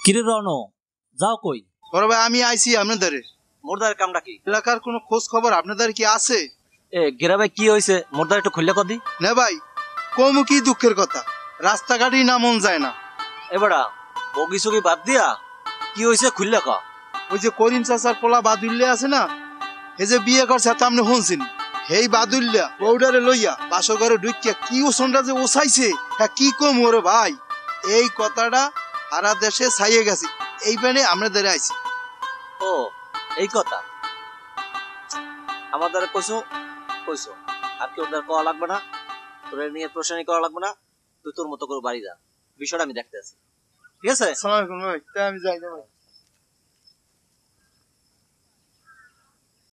কিরে রনো, যাও কই? বড় ভাই আমি আইছি আপনাদের মোরদার কামটা কি? এলাকার কোনো খোঁজ খবর আপনাদের কি আছে? গ্রামে কি হয়েছে মোরদার একটু খুললে কদি। না ভাই, কম কি দুঃখের কথা, রাস্তাঘাটই না মন যায় না। এবারা বগি সগি বাদ দিয়া কি হয়েছে খুললে ক। ওই যে করিম চাচার পোলা বাদুল্লে আছে না, এই যে বিয়ে করছে তা আপনি শুনছেন, হেই বাদুল্লা বউডারে লইয়া বাসর ঘরে ঢুকিয়া কি ওসনটা যে ওসাইছে, হ্যাঁ কি কম ওরে ভাই। এই কথাটা সারা দেশে ছাইয়ে গেছে, এইখানে আপনাদের আইছি। ও এই কথা আমাদের কইছো কইছো, আর কি ওদের কওয়া লাগবে না, তোর নিয়ে প্রশ্নই করা লাগবে না। তুই তোর মতো করে বাড়ি যা, বিষয়টা আমি দেখতে আছি, ঠিক আছে? আসসালামু আলাইকুম ভাই, তাই আমি যাই না ভাই।